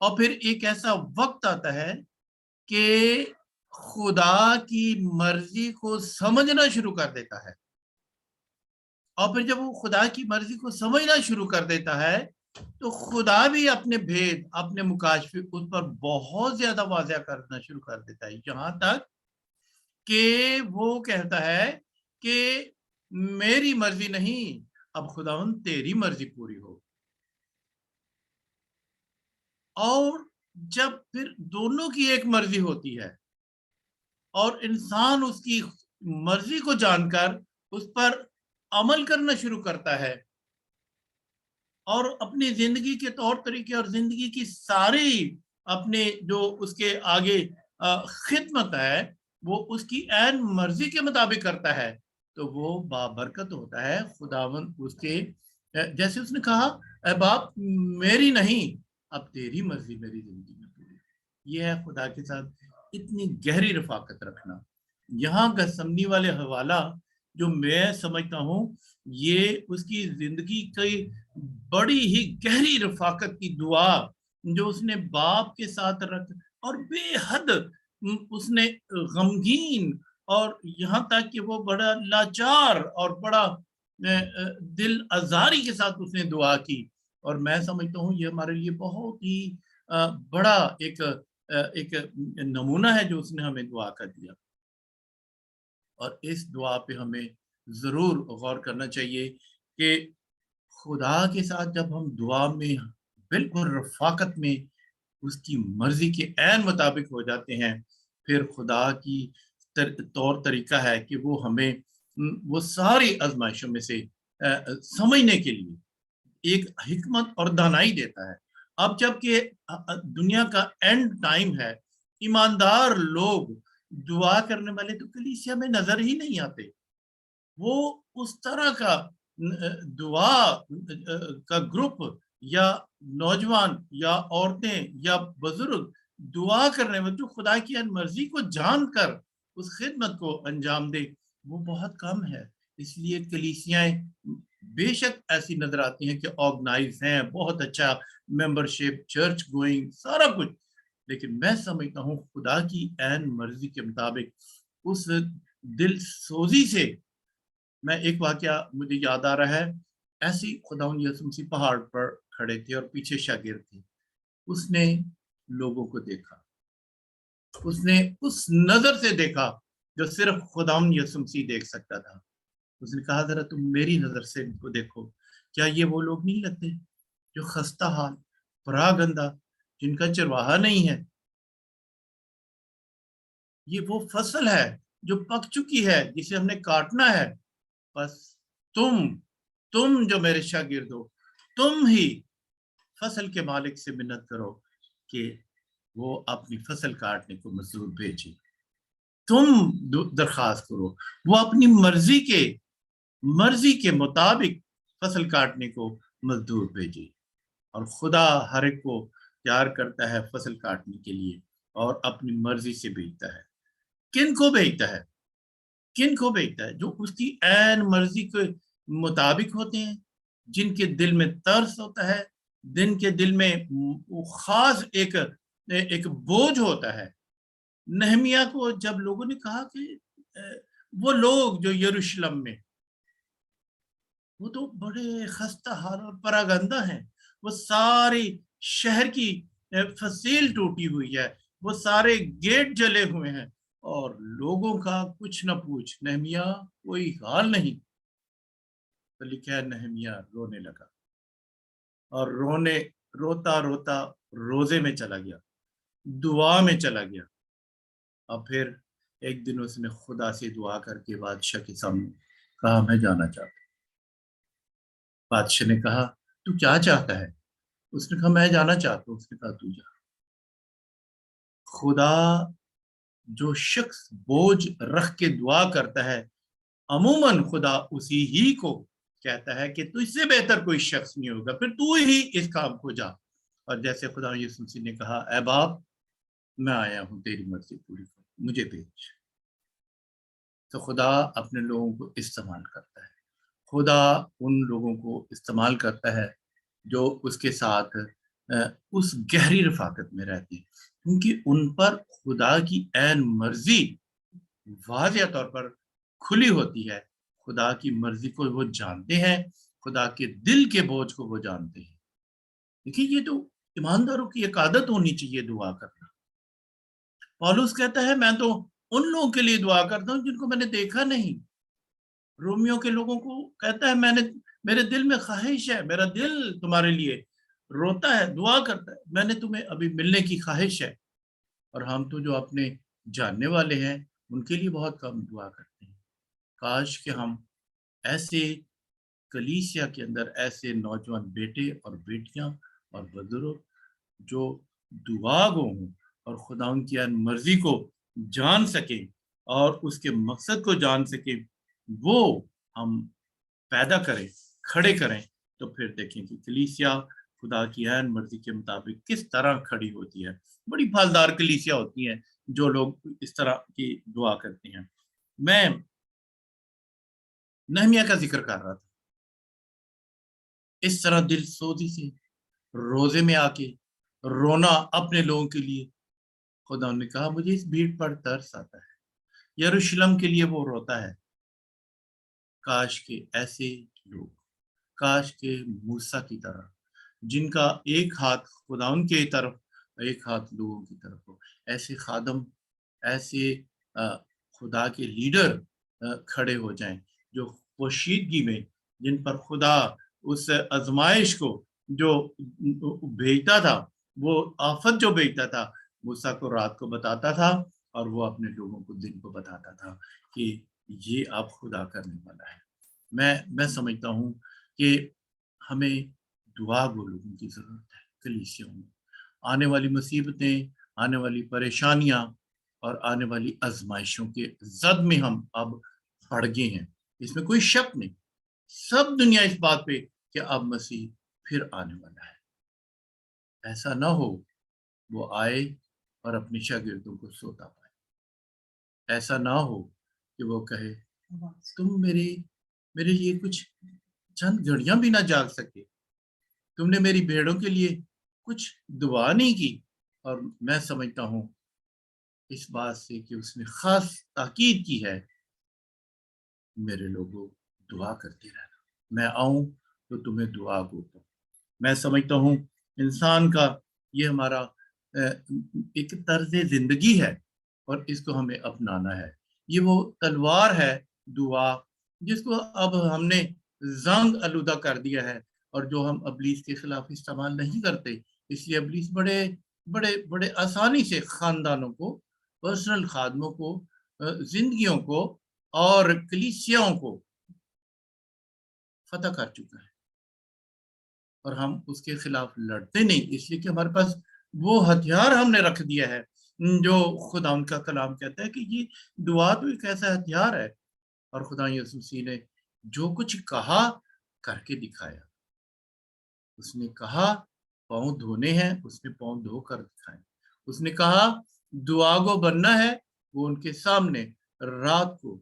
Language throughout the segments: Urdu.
اور پھر ایک ایسا وقت آتا ہے کہ خدا کی مرضی کو سمجھنا شروع کر دیتا ہے، اور پھر جب وہ خدا کی مرضی کو سمجھنا شروع کر دیتا ہے تو خدا بھی اپنے بھید، اپنے مکاشفے اس پر بہت زیادہ واضح کرنا شروع کر دیتا ہے، یہاں تک کہ وہ کہتا ہے کہ میری مرضی نہیں، اب خداوند تیری مرضی پوری ہو۔ اور جب پھر دونوں کی ایک مرضی ہوتی ہے اور انسان اس کی مرضی کو جان کر اس پر عمل کرنا شروع کرتا ہے اور اپنی زندگی کے طور طریقے اور زندگی کی ساری اپنے جو اس کے آگے خدمت ہے وہ اس کی عین مرضی کے مطابق کرتا ہے تو وہ بابرکت ہوتا ہے۔ خداوند اس کے جیسے اس نے کہا اے باپ میری نہیں، اب تیری مرضی میری زندگی میں پوری۔ یہ ہے خدا کے ساتھ اتنی گہری رفاقت رکھنا۔ یہاں گثمنی والے حوالہ جو میں سمجھتا ہوں یہ اس کی زندگی کی بڑی ہی گہری رفاقت کی دعا جو اس نے باپ کے ساتھ رکھ، اور بے حد اس نے غمگین اور یہاں تک کہ وہ بڑا لاچار اور بڑا دل آزاری کے ساتھ اس نے دعا کی، اور میں سمجھتا ہوں یہ ہمارے لیے بہت ہی بڑا ایک نمونہ ہے جو اس نے ہمیں دعا کا دیا، اور اس دعا پہ ہمیں ضرور غور کرنا چاہیے کہ خدا کے ساتھ جب ہم دعا میں بالکل رفاقت میں اس کی مرضی کے عین مطابق ہو جاتے ہیں، پھر خدا کی طور طریقہ ہے کہ وہ ہمیں وہ ساری آزمائشوں میں سے سمجھنے کے لیے ایک حکمت اور دانائی دیتا ہے۔ اب جب کہ دنیا کا اینڈ ٹائم ہے، ایماندار لوگ دعا کرنے والے تو کلیسیا میں نظر ہی نہیں آتے، وہ اس طرح کا دعا کا گروپ یا نوجوان یا عورتیں یا بزرگ دعا کرنے میں جو خدا کی مرضی کو جان کر اس خدمت کو انجام دے وہ بہت کم ہے۔ اس لیے کلیسیاں بے شک ایسی نظر آتی ہیں کہ آرگنائز ہیں، بہت اچھا ممبرشپ، چرچ گوئنگ، سارا کچھ، لیکن میں سمجھتا ہوں خدا کی عین مرضی کے مطابق اس دل سوزی سے، میں ایک واقعہ مجھے یاد آ رہا ہے، ایسی خداوند یسوع مسیح پہاڑ پر کھڑے تھے اور پیچھے شاگرد تھے، اس نے لوگوں کو دیکھا، اس نے اس نظر سے دیکھا جو صرف خداوند یسوع مسیح دیکھ سکتا تھا۔ اس نے کہا ذرا تم میری نظر سے ان کو دیکھو، کیا یہ وہ لوگ نہیں لگتے جو خستہ حال، پراگندہ، جن کا چرواہا نہیں ہے؟ یہ وہ فصل ہے جو پک چکی ہے جسے ہم نے کاٹنا ہے، بس تم جو میرے شاگرد ہو تم ہی فصل کے مالک سے منت کرو کہ وہ اپنی فصل کاٹنے کو مزدور بھیجے، تم درخواست کرو وہ اپنی مرضی کے مطابق فصل کاٹنے کو مزدور بھیجے، اور خدا ہر ایک کو تیار کرتا ہے فصل کاٹنے کے لیے اور اپنی مرضی سے بھیجتا ہے۔ کن کو بھیجتا ہے؟ کن کو بھیجتا ہے؟ جو اس کی عین مرضی کے مطابق ہوتے ہیں، جن کے دل میں ترس ہوتا ہے، جن کے دل میں خاص ایک بوجھ ہوتا ہے۔ نہمیہ کو جب لوگوں نے کہا کہ وہ لوگ جو یروشلم میں، وہ تو بڑے خستہ حال اور پراگندہ ہیں، وہ ساری شہر کی فصیل ٹوٹی ہوئی ہے، وہ سارے گیٹ جلے ہوئے ہیں اور لوگوں کا کچھ نہ پوچھ، نہمیہ کوئی حال نہیں۔ تو لکھا ہے نہمیہ رونے لگا اور روتا روتا روزے میں چلا گیا، دعا میں چلا گیا، اور پھر ایک دن اس نے خدا سے دعا کر کے بادشاہ کے سامنے کہا میں جانا چاہتا ہوں۔ بادشاہ نے کہا تو کیا چاہتا ہے؟ اس نے کہا میں جانا چاہتا ہوں۔ اس نے کہا تو جا۔ خدا جو شخص بوجھ رکھ کے دعا کرتا ہے عموماً خدا اسی ہی کو کہتا ہے کہ تجھ سے بہتر کوئی شخص نہیں ہوگا، پھر تو ہی اس کام کو جا، اور جیسے خدا یسوع مسیح نے کہا اے باپ میں آیا ہوں تیری مرضی پوری کر، مجھے بھیج۔ تو خدا اپنے لوگوں کو استعمال کرتا ہے، خدا ان لوگوں کو استعمال کرتا ہے جو اس کے ساتھ اس گہری رفاقت میں رہتے ہیں، کیونکہ ان پر خدا کی عین مرضی واضح طور پر کھلی ہوتی ہے۔ خدا کی مرضی کو وہ جانتے ہیں، خدا کے دل کے بوجھ کو وہ جانتے ہیں۔ دیکھیے یہ تو ایمانداروں کی ایک عادت ہونی چاہیے دعا کرنا۔ پولس کہتا ہے میں تو ان لوگوں کے لیے دعا کرتا ہوں جن کو میں نے دیکھا نہیں۔ رومیو کے لوگوں کو کہتا ہے میرے دل میں خواہش ہے، میرا دل تمہارے لیے روتا ہے، دعا کرتا ہے، میں نے تمہیں ابھی ملنے کی خواہش ہے۔ اور ہم تو جو اپنے جاننے والے ہیں ان کے لیے بہت کم دعا کرتے ہیں۔ کاش کہ ہم ایسے کلیسیا کے اندر ایسے نوجوان بیٹے اور بیٹیاں اور بزرگ جو دعا گو ہوں اور خدا ان کی مرضی کو جان سکیں اور اس کے مقصد کو جان سکیں، وہ ہم پیدا کریں، کھڑے کریں، تو پھر دیکھیں کہ کلیسیا خدا کی عین مرضی کے مطابق کس طرح کھڑی ہوتی ہے۔ بڑی پھلدار کلیسیا ہوتی ہیں جو لوگ اس طرح کی دعا کرتے ہیں۔ میں نہمیہ کا ذکر کر رہا تھا، اس طرح دل سوزی سے روزے میں آ کے رونا اپنے لوگوں کے لیے۔ خدا نے کہا مجھے اس بھیڑ پر ترس آتا ہے، یروشلم کے لیے وہ روتا ہے۔ کاش کے ایسے لوگ، کاش کے موسیٰ کی طرح جن کا ایک ہاتھ خدا ان کے طرف ایک ہاتھ لوگوں کی طرف ہو، ایسے خادم، ایسے خدا کے لیڈر کھڑے ہو جائیں جو پوشیدگی میں، جن پر خدا اس آزمائش کو جو بھیجتا تھا، وہ آفت جو بھیجتا تھا، موسیٰ کو رات کو بتاتا تھا اور وہ اپنے لوگوں کو دن کو بتاتا تھا کہ یہ آپ خدا کرنے والا ہے۔ میں سمجھتا ہوں کہ ہمیں دعا گو لوگوں کی ضرورت ہے کلیسیوں میں۔ آنے والی مصیبتیں، آنے والی پریشانیاں اور آنے والی آزمائشوں کے زد میں ہم اب پڑ گئے ہیں، اس میں کوئی شک نہیں۔ سب دنیا اس بات پہ کہ اب مسیح پھر آنے والا ہے۔ ایسا نہ ہو وہ آئے اور اپنی شاگردوں کو سوتا پائے، ایسا نہ ہو کہ وہ کہے تم میرے لیے کچھ چند گھڑیاں بھی نہ جاگ سکے، تم نے میری بھیڑوں کے لیے کچھ دعا نہیں کی۔ اور میں سمجھتا ہوں اس بات سے کہ اس نے خاص تاکید کی ہے، میرے لوگوں دعا کرتے رہنا، میں آؤں تو تمہیں دعا گو دوں۔ میں سمجھتا ہوں انسان کا یہ ہمارا ایک طرز زندگی ہے اور اس کو ہمیں اپنانا ہے۔ یہ وہ تلوار ہے دعا جس کو اب ہم نے زنگ آلودہ کر دیا ہے اور جو ہم ابلیس کے خلاف استعمال نہیں کرتے، اس لیے ابلیس بڑے بڑے بڑے آسانی سے خاندانوں کو، پرسنل خادموں کو، زندگیوں کو اور کلیسیاؤں کو فتح کر چکا ہے، اور ہم اس کے خلاف لڑتے نہیں، اس لیے کہ ہمارے پاس وہ ہتھیار ہم نے رکھ دیا ہے جو خدا ان کا کلام کہتا ہے کہ یہ دعا تو ایک ایسا ہتھیار ہے۔ اور خدا یسوع مسیح نے جو کچھ کہا کر کے دکھایا، اس نے کہا پاؤں دھونے ہیں، اس نے پاؤں دھو کر دکھائے۔ اس نے کہا دعا گو بننا ہے، وہ ان کے سامنے رات کو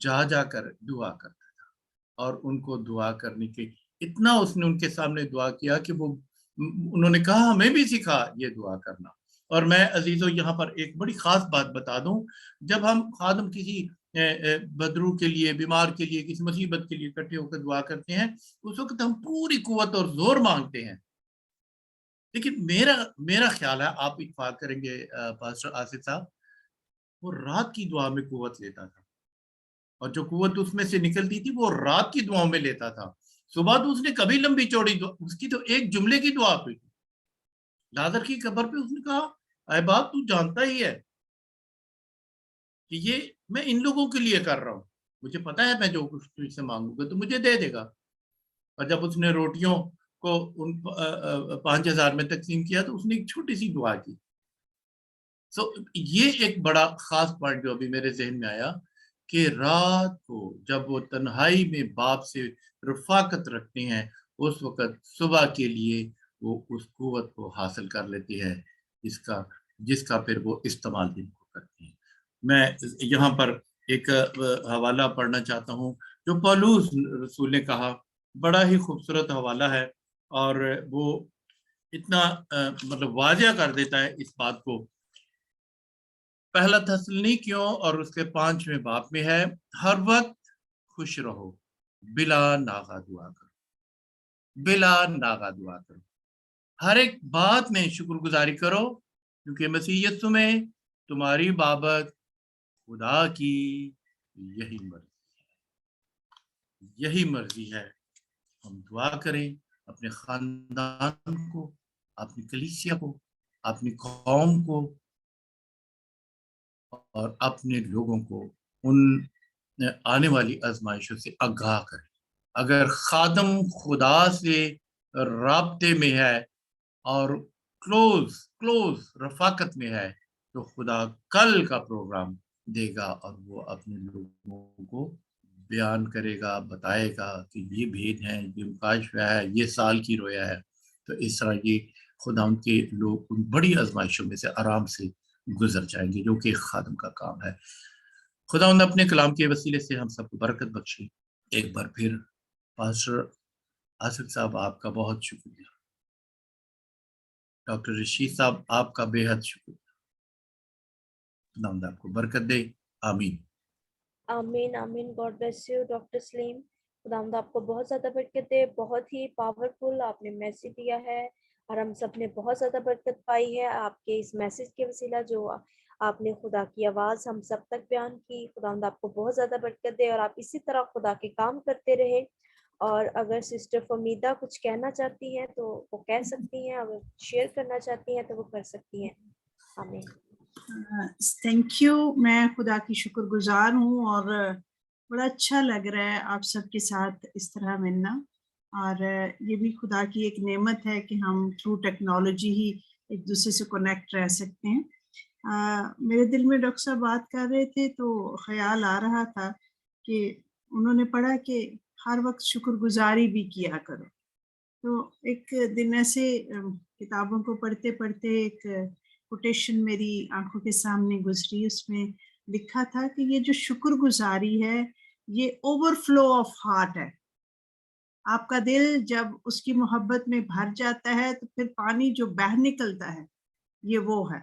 جا کر دعا کرتا تھا، اور ان کو دعا کرنے کے اتنا اس نے ان کے سامنے دعا کیا کہ وہ انہوں نے کہا ہمیں بھی سکھا یہ دعا کرنا۔ اور میں عزیزو یہاں پر ایک بڑی خاص بات بتا دوں، جب ہم خادم کسی بدرو کے لیے، بیمار کے لیے، کسی مصیبت کے لیے اکٹھے ہو کر دعا کرتے ہیں، اس وقت ہم پوری قوت اور زور مانگتے ہیں۔ لیکن میرا خیال ہے، آپ اتفاق کریں گے پاسٹر آصف صاحب، وہ رات کی دعا میں قوت لیتا تھا، اور جو قوت اس میں سے نکلتی تھی وہ رات کی دعاؤں میں لیتا تھا۔ صبح تو اس نے کبھی لمبی چوڑی دعا، اس کی تو ایک جملے کی دعا پہ تھی۔ لازر کی قبر پہ اس نے کہا اے باپ تو جانتا ہی ہے کہ یہ میں ان لوگوں کے لیے کر رہا ہوں، مجھے پتا ہے میں جو کچھ تجھ سے مانگوں گا تو مجھے دے دے گا۔ اور جب اس نے روٹیوں کو ان 5000 میں تقسیم کیا تو اس نے ایک چھوٹی سی دعا کی۔ یہ ایک بڑا خاص پوائنٹ جو ابھی میرے ذہن میں آیا کہ رات کو جب وہ تنہائی میں باپ سے رفاقت رکھتے ہیں، اس وقت صبح کے لیے وہ اس قوت کو حاصل کر لیتی ہے جس کا پھر وہ استعمال دن کو کرتے ہیں۔ میں یہاں پر ایک حوالہ پڑھنا چاہتا ہوں جو پولس رسول نے کہا، بڑا ہی خوبصورت حوالہ ہے، اور وہ اتنا مطلب واضح کر دیتا ہے اس بات کو. پہلا تسلنیکیوں اور اس کے 5ویں باب میں ہے ہر وقت خوش رہو بلا ناغہ دعا کرو. بلا ناغہ دعا کرو, ہر ایک بات میں شکر گزاری کرو کیونکہ مسیح یسوع میں تمہاری بابت خدا کی یہی مرضی ہے. ہم دعا کریں اپنے خاندان کو, اپنی کلیسیا کو, اپنی قوم کو اور اپنے لوگوں کو ان آنے والی آزمائشوں سے آگاہ کریں. اگر خادم خدا سے رابطے میں ہے اور کلوز رفاقت میں ہے تو خدا کل کا پروگرام دے گا اور وہ اپنے لوگوں کو بیان کرے گا, بتائے گا کہ یہ بھید ہے, یہ مکاشفہ ہے, یہ سال کی رویا ہے. تو اس طرح یہ خدا ان کے لوگ ان بڑی آزمائشوں میں سے آرام سے گزر جائیں گے جو کہ ایک خادم کا کام ہے. خدا ان اپنے کلام کے وسیلے سے ہم سب کو برکت بخشے. ایک بار پھر پاسٹر آصف صاحب آپ کا بہت شکریہ, ڈاکٹر رشید صاحب آپ کا بے حد شکریہ. خدا آپ کو برکت دے. آمین آمین آمین. گاڈ بلیس یو ڈاکٹر سلیم. خداوند آپ کو بہت زیادہ برکت دے. بہت ہی پاورفل آپ نے میسج دیا ہے اور ہم سب نے بہت زیادہ برکت پائی ہے آپ کے اس میسج کے وسیلہ جو آپ نے خدا کی آواز ہم سب تک بیان کی. خداوند آپ کو بہت زیادہ برکت دے اور آپ اسی طرح خدا کے کام کرتے رہے. اور اگر سسٹر فمیدہ کچھ کہنا چاہتی ہیں تو وہ کہہ سکتی ہیں, اگر شیئر کرنا چاہتی ہیں تو وہ کر سکتی ہیں. آمین. Thank you. میں خدا کی شکر گزار ہوں اور بڑا اچھا لگ رہا ہے آپ سب کے ساتھ اس طرح ملنا, اور یہ بھی خدا کی ایک نعمت ہے کہ ہم تھرو ٹیکنالوجی ہی ایک دوسرے سے کنیکٹ رہ سکتے ہیں. میرے دل میں ڈاکٹر صاحب بات کر رہے تھے تو خیال آ رہا تھا کہ انہوں نے پڑھا کہ ہر وقت شکر گزاری بھی کیا کرو. تو ایک دن ایسے کتابوں کو پڑھتے پڑھتے ایک کوٹیشن میری آنکھوں کے سامنے گزری. اس میں لکھا تھا کہ یہ جو شکر گزاری ہے یہ اوور فلو آف ہارٹ ہے. آپ کا دل جب اس کی محبت میں بھر جاتا ہے تو پھر پانی جو بہہ نکلتا ہے یہ وہ ہے.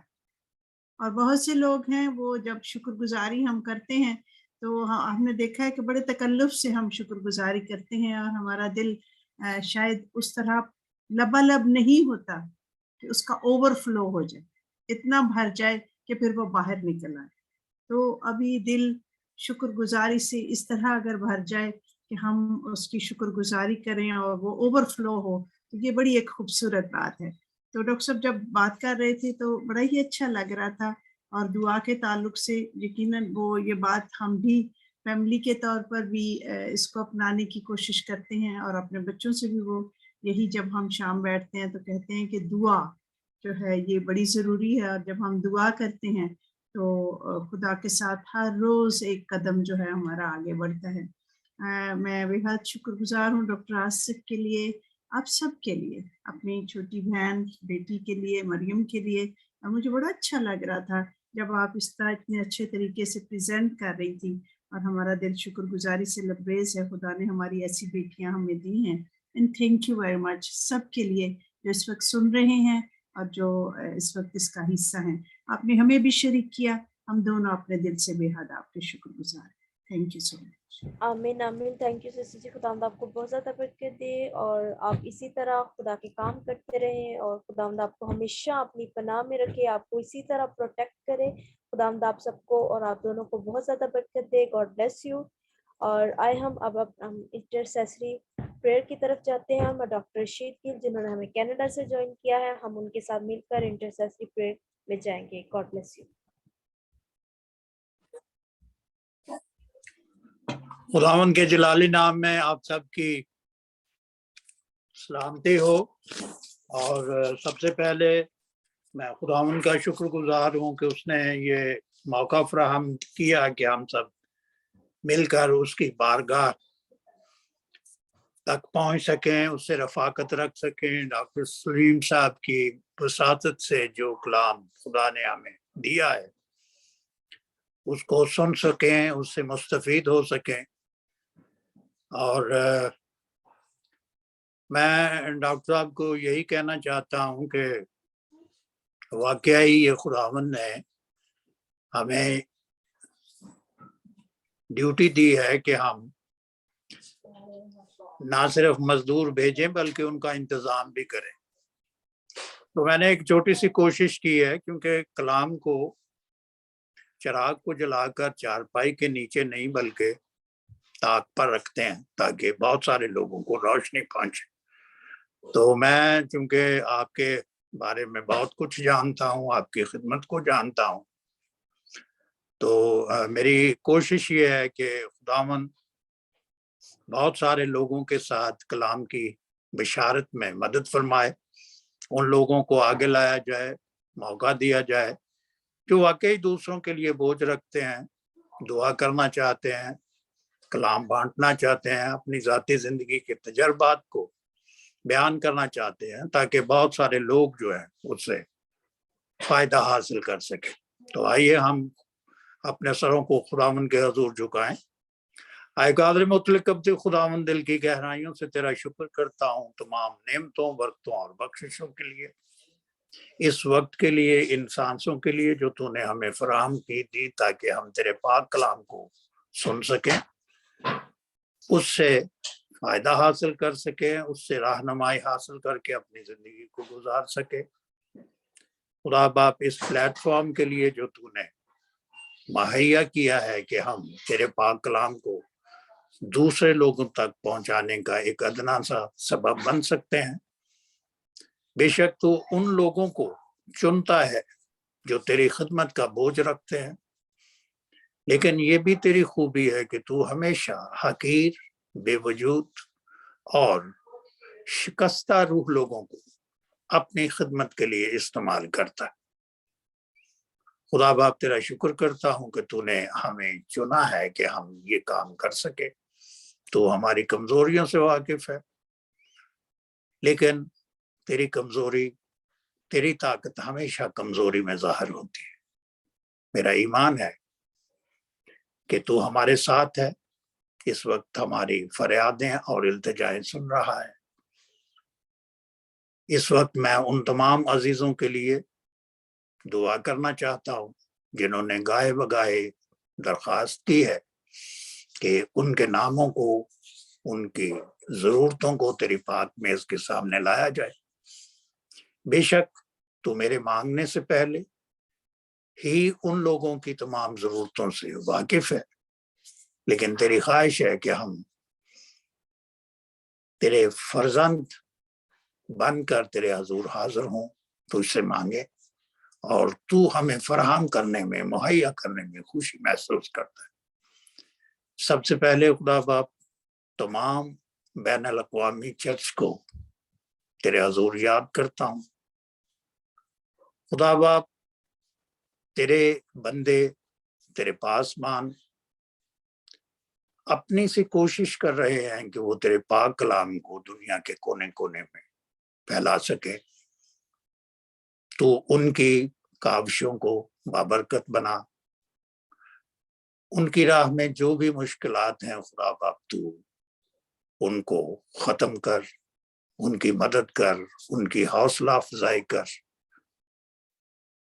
اور بہت سے لوگ ہیں وہ جب شکر گزاری ہم کرتے ہیں تو ہم نے دیکھا ہے کہ بڑے تکلف سے ہم شکر گزاری کرتے ہیں اور ہمارا دل شاید اس طرح لبالب نہیں ہوتا کہ اس کا اوور فلو ہو جائے, اتنا بھر جائے کہ پھر وہ باہر نکل آئے. تو ابھی دل شکر گزاری سے اس طرح اگر بھر جائے کہ ہم اس کی شکر گزاری کریں اور وہ اوور فلو ہو تو یہ بڑی ایک خوبصورت بات ہے. تو ڈاکٹر صاحب جب بات کر رہے تھے تو بڑا ہی اچھا لگ رہا تھا, اور دعا کے تعلق سے یقیناً وہ یہ بات ہم بھی فیملی کے طور پر بھی اس کو اپنانے کی کوشش کرتے ہیں, اور اپنے بچوں سے بھی وہ یہی جب ہم شام بیٹھتے ہیں تو کہتے ہیں کہ دعا جو ہے یہ بڑی ضروری ہے, اور جب ہم دعا کرتے ہیں تو خدا کے ساتھ ہر روز ایک قدم جو ہے ہمارا آگے بڑھتا ہے. میں بے حد شکر گزار ہوں ڈاکٹر آصف کے لیے, آپ سب کے لیے, اپنی چھوٹی بہن بیٹی کے لیے, مریم کے لیے. اور مجھے بڑا اچھا لگ رہا تھا جب آپ اس طرح اتنے اچھے طریقے سے پریزنٹ کر رہی تھی, اور ہمارا دل شکر گزاری سے لبریز ہے. خدا نے ہماری ایسی بیٹیاں ہمیں دی ہیں, and thank you very much سب کے لیے جو اس وقت سن رہے ہیں اور جو اس وقت اس کا حصہ ہیں. آپ نے ہمیں بھی شریک کیا, ہم دونوں اپنے دل سے بے حد آپ کے شکر گزار ہیں. تھینک یو سو مچ. آمین آمین. تھینک یو سسٹر جی. خداوند آپ کو بہت زیادہ برکت دے اور آپ اسی طرح خدا کے کام کرتے رہیں, اور خداوند آپ کو ہمیشہ اپنی پناہ میں رکھے, آپ کو اسی طرح پروٹیکٹ کرے. خداوند آپ سب کو اور آپ دونوں کو بہت زیادہ برکت دے. God bless you. اور آئے ہم اب انٹرسیسری پریئر کی طرف جاتے ہیں. ہم ڈاکٹر رشید کی جنہوں نے ہمیں کینیڈا سے جوائن کیا ہے, ہم ان کے ساتھ مل کر انٹرسیسری پریئر میں جائیں گے. God bless you. خداوند کے جلالی نام میں آپ سب کی سلامتی ہو. اور سب سے پہلے میں خداوند کا شکر گزار ہوں کہ اس نے یہ موقع فراہم کیا کہ ہم سب مل کر اس کی بارگاہ تک پہنچ سکیں, اس سے رفاقت رکھ سکیں. ڈاکٹر سلیم صاحب کی وساطت سے جو کلام خدا نے ہمیں دیا ہے اس کو سن سکیں, اس سے مستفید ہو سکیں. اور میں ڈاکٹر صاحب کو یہی کہنا چاہتا ہوں کہ واقعی یہ خداوند نے ہمیں ڈیوٹی دی ہے کہ ہم نہ صرف مزدور بھیجیں بلکہ ان کا انتظام بھی کریں. تو میں نے ایک چھوٹی سی کوشش کی ہے، کیونکہ کلام کو چراغ کو جلا کر چارپائی کے نیچے نہیں بلکہ طاق پر رکھتے ہیں تاکہ بہت سارے لوگوں کو روشنی پہنچے. تو میں چونکہ آپ کے بارے میں بہت کچھ جانتا ہوں، آپ کی خدمت کو جانتا ہوں، تو میری کوشش یہ ہے کہ خداوند بہت سارے لوگوں کے ساتھ کلام کی بشارت میں مدد فرمائے، ان لوگوں کو آگے لایا جائے، موقع دیا جائے جو واقعی دوسروں کے لیے بوجھ رکھتے ہیں، دعا کرنا چاہتے ہیں، کلام بانٹنا چاہتے ہیں، اپنی ذاتی زندگی کے تجربات کو بیان کرنا چاہتے ہیں تاکہ بہت سارے لوگ جو ہیں اس سے فائدہ حاصل کر سکیں. تو آئیے ہم اپنے سروں کو خداوند کے حضور جھکائیں. اے قادر مطلق ابدی خداوند، دل کی گہرائیوں سے تیرا شکر کرتا ہوں تمام نعمتوں، برکتوں اور بخششوں کے لیے، اس وقت کے لیے، ان سانسوں کے لیے جو تو نے ہمیں فراہم کی دی تاکہ ہم تیرے پاک کلام کو سن سکیں، اس سے فائدہ حاصل کر سکیں، اس سے رہنمائی حاصل کر کے اپنی زندگی کو گزار سکے. خدا باپ، اس پلیٹ فارم کے لیے جو تو نے مہیا کیا ہے کہ ہم تیرے پاک کلام کو دوسرے لوگوں تک پہنچانے کا ایک ادنا سا سبب بن سکتے ہیں، بے شک تو ان لوگوں کو چنتا ہے جو تیری خدمت کا بوجھ رکھتے ہیں، لیکن یہ بھی تیری خوبی ہے کہ تو ہمیشہ حقیر، بے وجود اور شکستہ روح لوگوں کو اپنی خدمت کے لیے استعمال کرتا ہے. خدا باپ، تیرا شکر کرتا ہوں کہ تو نے ہمیں چنا ہے کہ ہم یہ کام کر سکے. تو ہماری کمزوریوں سے واقف ہے، لیکن تیری کمزوری، تیری طاقت ہمیشہ کمزوری میں ظاہر ہوتی ہے. میرا ایمان ہے کہ تو ہمارے ساتھ ہے، اس وقت ہماری فریادیں اور التجائیں سن رہا ہے. اس وقت میں ان تمام عزیزوں کے لیے دعا کرنا چاہتا ہوں جنہوں نے گائے بگائے درخواست کی ہے کہ ان کے ناموں کو، ان کی ضرورتوں کو تیری پاک میز کے سامنے لایا جائے. بے شک تو میرے مانگنے سے پہلے ہی ان لوگوں کی تمام ضرورتوں سے واقف ہے، لیکن تیری خواہش ہے کہ ہم تیرے فرزند بن کر تیرے حضور حاضر ہوں، تو اس سے مانگے اور تو ہمیں فراہم کرنے میں، مہیا کرنے میں خوشی محسوس کرتا ہے. سب سے پہلے خدا باپ، تمام بین الاقوامی چرچ کو تیرے حضور یاد کرتا ہوں. خدا باپ، تیرے بندے تیرے پاس مان اپنی سی کوشش کر رہے ہیں کہ وہ تیرے پاک کلام کو دنیا کے کونے کونے میں پھیلا سکے. تو ان کی کاوشوں کو بابرکت بنا، ان کی راہ میں جو بھی مشکلات ہیں خدا باپ تو ان کو ختم کر، ان کی مدد کر، ان کی حوصلہ افزائی کر،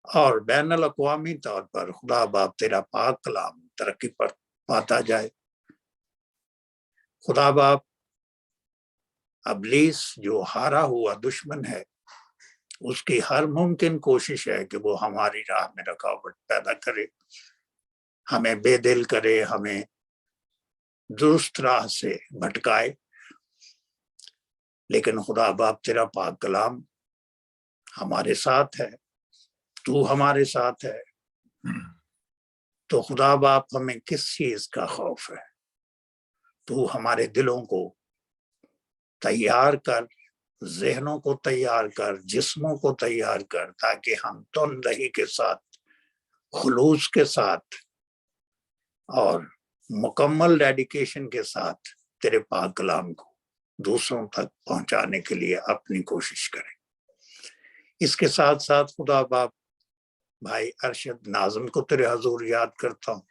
اور بین الاقوامی طور پر خدا باپ تیرا پاک کلام ترقی پر پاتا جائے. خدا باپ، ابلیس جو ہارا ہوا دشمن ہے، اس کی ہر ممکن کوشش ہے کہ وہ ہماری راہ میں رکاوٹ پیدا کرے، ہمیں بے دل کرے، ہمیں درست راہ سے بھٹکائے. لیکن خدا باپ تیرا پاک کلام ہمارے ساتھ ہے، تو ہمارے ساتھ ہے. تو خدا باپ، ہمیں کس چیز کا خوف ہے؟ تو ہمارے دلوں کو تیار کر، ذہنوں کو تیار کر، جسموں کو تیار کر، تاکہ ہم تندہی کے ساتھ، خلوص کے ساتھ اور مکمل ڈیڈیکیشن کے ساتھ تیرے پاک کلام کو دوسروں تک پہنچانے کے لیے اپنی کوشش کریں. اس کے ساتھ ساتھ خدا باپ، بھائی ارشد ناظم کو تیرے حضور یاد کرتا ہوں.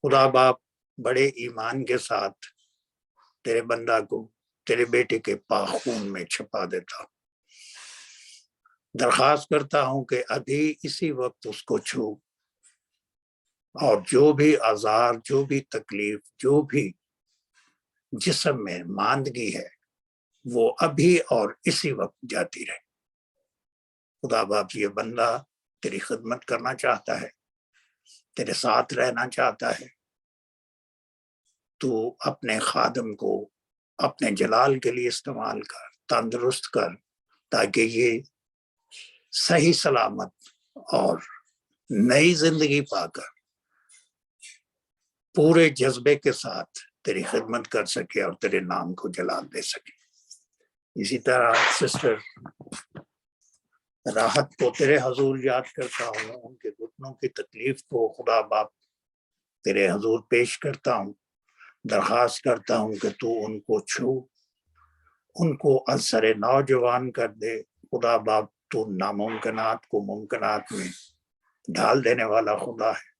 خدا باپ، بڑے ایمان کے ساتھ تیرے بندہ کو تیرے بیٹے کے پاک خون میں چھپا دیتا ہوں۔ درخواست کرتا ہوں کہ ابھی اسی وقت اس کو چھو، اور جو بھی آزار، جو بھی تکلیف، جو بھی جسم میں ماندگی ہے وہ ابھی اور اسی وقت جاتی رہے۔ خدا باپ یہ بندہ تیری خدمت کرنا چاہتا ہے، تیرے ساتھ رہنا چاہتا ہے، تو اپنے خادم کو اپنے جلال کے لیے استعمال کر، تندرست کر، تاکہ یہ صحیح سلامت اور نئی زندگی پا کر پورے جذبے کے ساتھ تیری خدمت کر سکے اور تیرے نام کو جلال دے سکے۔ اسی طرح سسٹر راحت کو تیرے حضور یاد کرتا ہوں، ان کے گھٹنوں کی تکلیف کو خدا باپ تیرے حضور پیش کرتا ہوں، درخواست کرتا ہوں کہ تو ان کو چھو، ان کو ازسر نوجوان کر دے۔ خدا باپ تو ناممکنات کو ممکنات میں ڈھال دینے والا خدا ہے،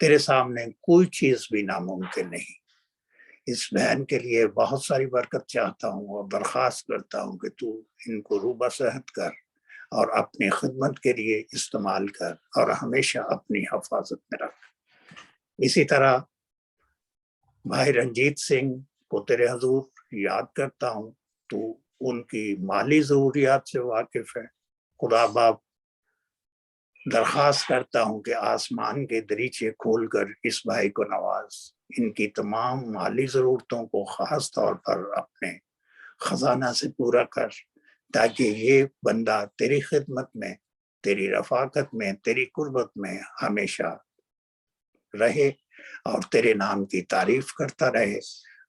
تیرے سامنے کوئی چیز بھی ناممکن نہیں۔ اس بہن کے لیے بہت ساری برکت چاہتا ہوں اور درخواست کرتا ہوں کہ تو ان کو روبہ صحت کر اور اپنی خدمت کے لیے استعمال کر اور ہمیشہ اپنی حفاظت میں رکھ۔ اسی طرح بھائی رنجیت سنگھ کو تیرے حضور یاد کرتا ہوں، تو ان کی مالی ضروریات سے واقف ہے۔ خدا باپ درخواست کرتا ہوں کہ آسمان کے دریچے کھول کر اس بھائی کو نواز، ان کی تمام مالی ضرورتوں کو خاص طور پر اپنے خزانہ سے پورا کر، تاکہ یہ بندہ تیری خدمت میں، تیری رفاقت میں، تیری قربت میں ہمیشہ رہے اور تیرے نام کی تعریف کرتا رہے،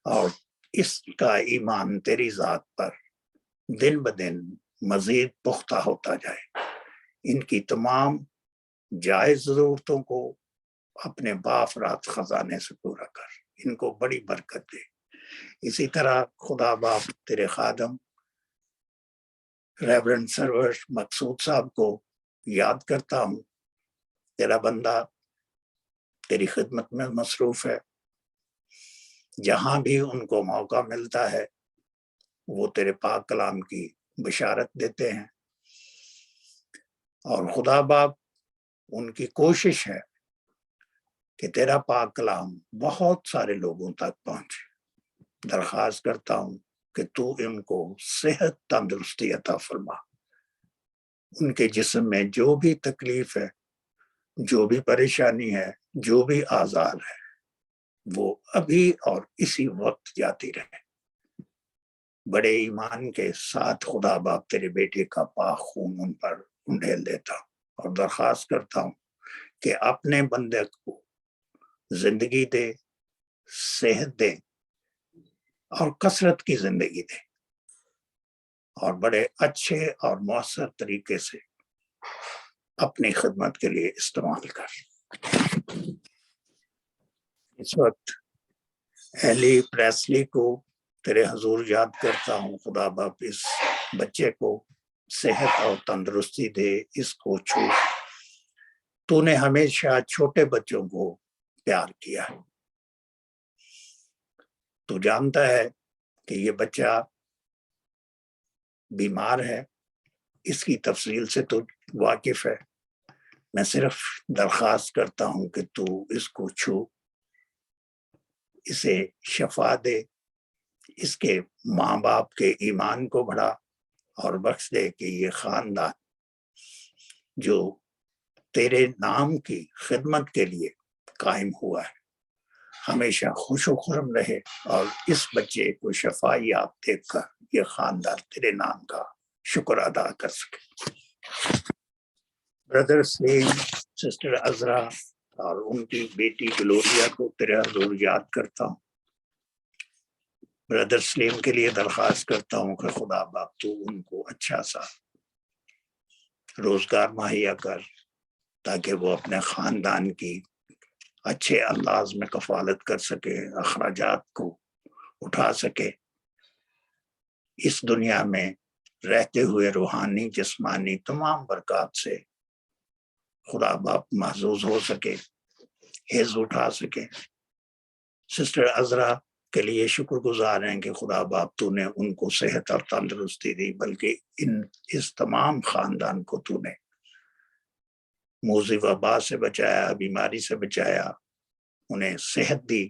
اور اس کا ایمان تیری ذات پر دن بدن مزید پختہ ہوتا جائے۔ ان کی تمام جائز ضرورتوں کو اپنے بافرات خزانے سے پورا کر، ان کو بڑی برکت دے۔ اسی طرح خدا باپ تیرے خادم ریورنڈ سرور مقصود صاحب کو یاد کرتا ہوں، تیرا بندہ تیری خدمت میں مصروف ہے، جہاں بھی ان کو موقع ملتا ہے وہ تیرے پاک کلام کی بشارت دیتے ہیں، اور خدا باپ ان کی کوشش ہے کہ تیرا پاک کلام بہت سارے لوگوں تک پہنچے۔ درخواست کرتا ہوں کہ تو ان کو صحت تندرستی عطا فرما، ان کے جسم میں جو بھی تکلیف ہے، جو بھی پریشانی ہے، جو بھی آزار ہے، وہ ابھی اور اسی وقت جاتی رہے۔ بڑے ایمان کے ساتھ خدا باپ تیرے بیٹے کا پاک خون ان پر انڈیل دیتا ہوں، اور درخواست کرتا ہوں کہ اپنے بندے کو زندگی دے، صحت دے اور کثرت کی زندگی دے، اور بڑے اچھے اور مؤثر طریقے سے اپنی خدمت کے لیے استعمال کر۔ اس وقت ایلی پریسلی کو تیرے حضور یاد کرتا ہوں، خدا باپ اس بچے کو صحت اور تندرستی دے، اس کو چھو۔ تو نے ہمیشہ چھوٹے بچوں کو پیار کیا ہے، تو جانتا ہے کہ یہ بچہ بیمار ہے، اس کی تفصیل سے تو واقف ہے۔ میں صرف درخواست کرتا ہوں کہ تو اس کو چھو، اسے شفا دے، اس کے ماں باپ کے ایمان کو بڑھا، اور بخش دے کہ یہ خاندان جو تیرے نام کی خدمت کے لیے قائم ہوا ہے ہمیشہ خوش و خرم رہے، اور اس بچے کو شفا یاب دیکھ کر یہ خاندان تیرے نام کا شکر ادا کر سکے۔ بردر سلیم، سسٹر عذرا اور ان کی بیٹی گلوریا کو تیرے حضور یاد کرتا ہوں۔ بردر سلیم کے لیے درخواست کرتا ہوں کہ خدا باپ تو ان کو اچھا سا روزگار مہیا کر، تاکہ وہ اپنے خاندان کی اچھے انداز میں کفالت کر سکے، اخراجات کو اٹھا سکے، اس دنیا میں رہتے ہوئے روحانی جسمانی تمام برکات سے خدا باپ محظوظ ہو سکے، حفظ اٹھا سکے۔ سسٹر عذرا کے لیے شکر گزار ہیں کہ خدا باپ تو نے ان کو صحت اور تندرستی دی، بلکہ اس تمام خاندان کو تو نے موذی وبا سے بچایا، بیماری سے بچایا، انہیں صحت دی،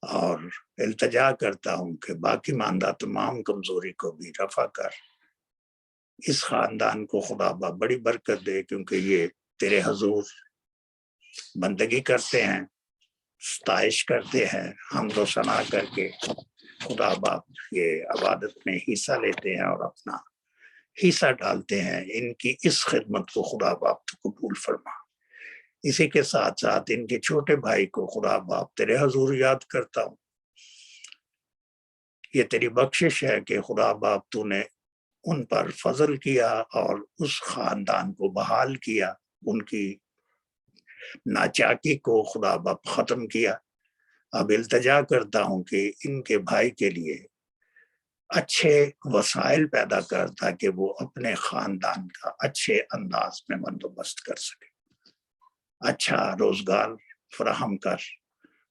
اور التجا کرتا ہوں کہ باقی ماندہ تمام کمزوری کو بھی رفع کر اس خاندان کو خدا باپ بڑی برکت دے، کیونکہ یہ تیرے حضور بندگی کرتے ہیں، ستائش کرتے ہیں، حمد و ثنا کر کے خدا باپ یہ عبادت میں حصہ لیتے ہیں اور اپنا حصہ ڈالتے ہیں۔ ان کی اس خدمت کو خدا باپ تو قبول فرما۔ اسی کے ساتھ ساتھ ان کے چھوٹے بھائی کو خدا باپ تیرے حضور یاد کرتا ہوں۔ یہ تیری بخشش ہے کہ خدا باپ تو نے ان پر فضل کیا اور اس خاندان کو بحال کیا، ان کی ناچاکی کو خدا باپ ختم کیا۔ اب التجا کرتا ہوں کہ ان کے بھائی کے لیے اچھے وسائل پیدا کر تاکہ وہ اپنے خاندان کا اچھے انداز میں بندوبست کر سکے، اچھا روزگار فراہم کر،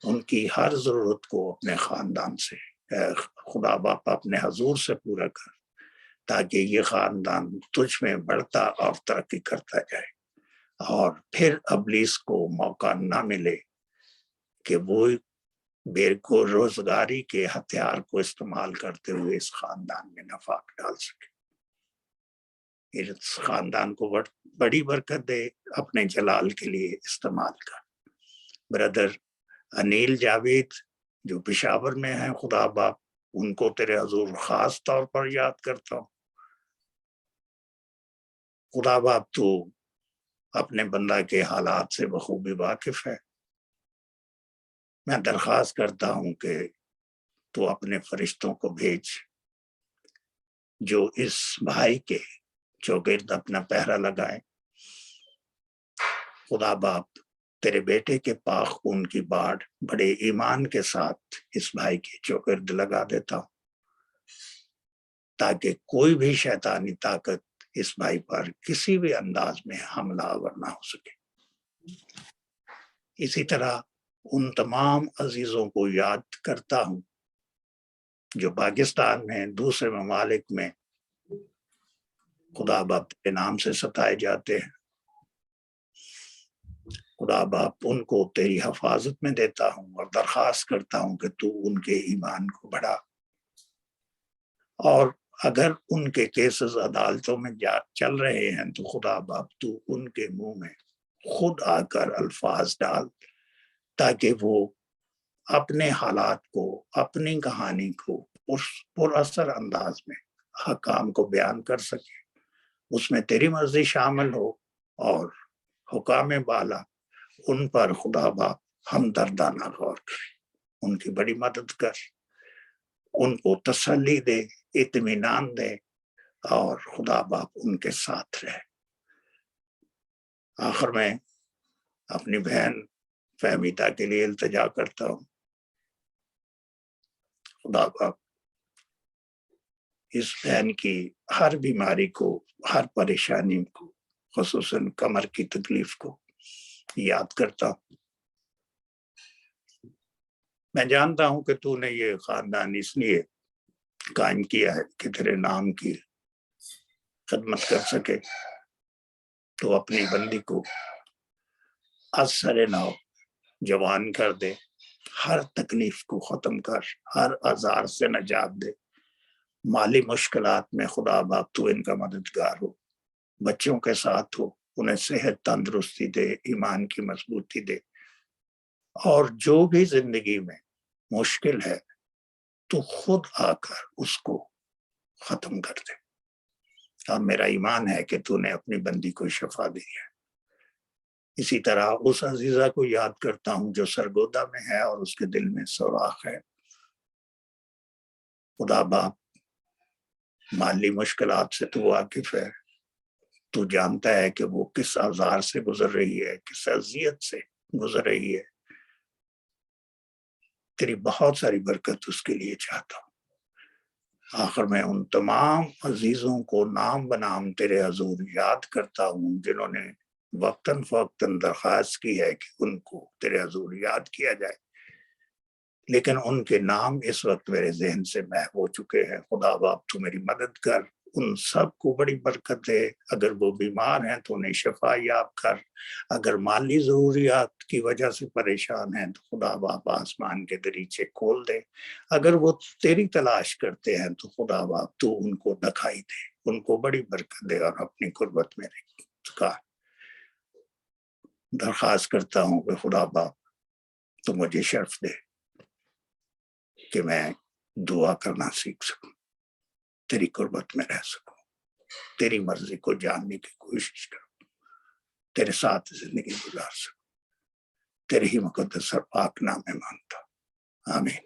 ان کی ہر ضرورت کو اپنے خاندان سے خدا باپ اپنے حضور سے پورا کر، تاکہ یہ خاندان تجھ میں بڑھتا اور ترقی کرتا جائے، اور پھر ابلیس کو موقع نہ ملے کہ وہ بے روزگاری کے ہتھیار کو استعمال کرتے ہوئے اس خاندان میں نفاق ڈال سکے۔ اس خاندان کو بڑی برکت دے، اپنے جلال کے لیے استعمال کر۔ برادر انیل جاوید جو پشاور میں ہیں، خدا باپ ان کو تیرے حضور خاص طور پر یاد کرتا ہوں۔ خدا باپ تو اپنے بندہ کے حالات سے بخوبی واقف ہے۔ میں درخواست کرتا ہوں کہ تو اپنے فرشتوں کو بھیج جو اس بھائی کے چوگرد اپنا پہرا لگائے۔ خدا باپ تیرے بیٹے کے پاک خون کی باڑ بڑے ایمان کے ساتھ اس بھائی کے چوگرد لگا دیتا ہوں، تاکہ کوئی بھی شیطانی طاقت اس بھائی پر کسی بھی انداز میں حملہ آور نہ ہو سکے۔ اسی طرح ان تمام عزیزوں کو یاد کرتا ہوں جو پاکستان میں دوسرے ممالک میں خدا باپ کے نام سے ستائے جاتے ہیں۔ خدا باپ ان کو تیری حفاظت میں دیتا ہوں اور درخواست کرتا ہوں کہ تو ان کے ایمان کو بڑھا، اور اگر ان کے کیسز عدالتوں میں چل رہے ہیں تو خدا باپ تو ان کے منہ میں خود آ کر الفاظ ڈال، تاکہ وہ اپنے حالات کو، اپنی کہانی کو پر اثر انداز میں حکام کو بیان کر سکے، اس میں تیری مرضی شامل ہو، اور حکام بالا ان پر خدا باپ ہمدردانہ غور کرے، ان کی بڑی مدد کر، ان کو تسلی دے، اطمینان دے، اور خدا باپ ان کے ساتھ رہے۔ آخر میں اپنی بہن فہمیدہ کے لیے التجا کرتا ہوں۔ خدا باپ اس بہن کی ہر بیماری کو، ہر پریشانی کو، خصوصاً کمر کی تکلیف کو یاد کرتا ہوں۔ میں جانتا ہوں کہ تو نے یہ خاندان اس لیے قائم کیا ہے کہ تیرے نام کی خدمت کر سکے، تو اپنی بندی کو از سر نو جوان کر دے، ہر تکلیف کو ختم کر، ہر آزار سے نجات دے، مالی مشکلات میں خدا باپ تو ان کا مددگار ہو، بچوں کے ساتھ ہو، انہیں صحت تندرستی دے، ایمان کی مضبوطی دے، اور جو بھی زندگی میں مشکل ہے تو خود آ کر اس کو ختم کر دے۔ اور میرا ایمان ہے کہ تو نے اپنی بندی کو شفا دی ہے۔ اسی طرح اس عزیزہ کو یاد کرتا ہوں جو سرگودا میں ہے اور اس کے دل میں سوراخ ہے۔ خدا باپ مالی مشکلات سے تو واقف ہے، تو جانتا ہے کہ وہ کس آزار سے گزر رہی ہے، کس اذیت سے گزر رہی ہے۔ تیری بہت ساری برکت اس کے لیے چاہتا ہوں۔ آخر میں ان تمام عزیزوں کو نام بنام تیرے حضور یاد کرتا ہوں جنہوں نے وقتاً فوقتاً درخواست کی ہے کہ ان کو تیرے حضور یاد کیا جائے۔ لیکن ان کے نام اس وقت میرے ذہن سے محو ہو چکے ہیں. خدا باپ تو میری مدد کر, ان سب کو بڑی برکت دے. اگر وہ بیمار ہیں تو انہیں شفا یاب کر, اگر مالی ضروریات کی وجہ سے پریشان ہیں تو خدا باپ آسمان کے دریچے کھول دے. اگر وہ تیری تلاش کرتے ہیں تو خدا باپ تو ان کو دکھائی دے, ان کو بڑی برکت دے. اور اپنی قربت میں کا درخواست کرتا ہوں کہ خدا باپ تو مجھے شرف دے کہ میں دعا کرنا سیکھ سکوں, تیری قربت میں رہ سکوں, تیری مرضی کو جاننے کی کوشش کروں, تیرے ساتھ زندگی گزار سکوں. تیرے ہی مقدس اور پاک نام میں مانگتا, آمین.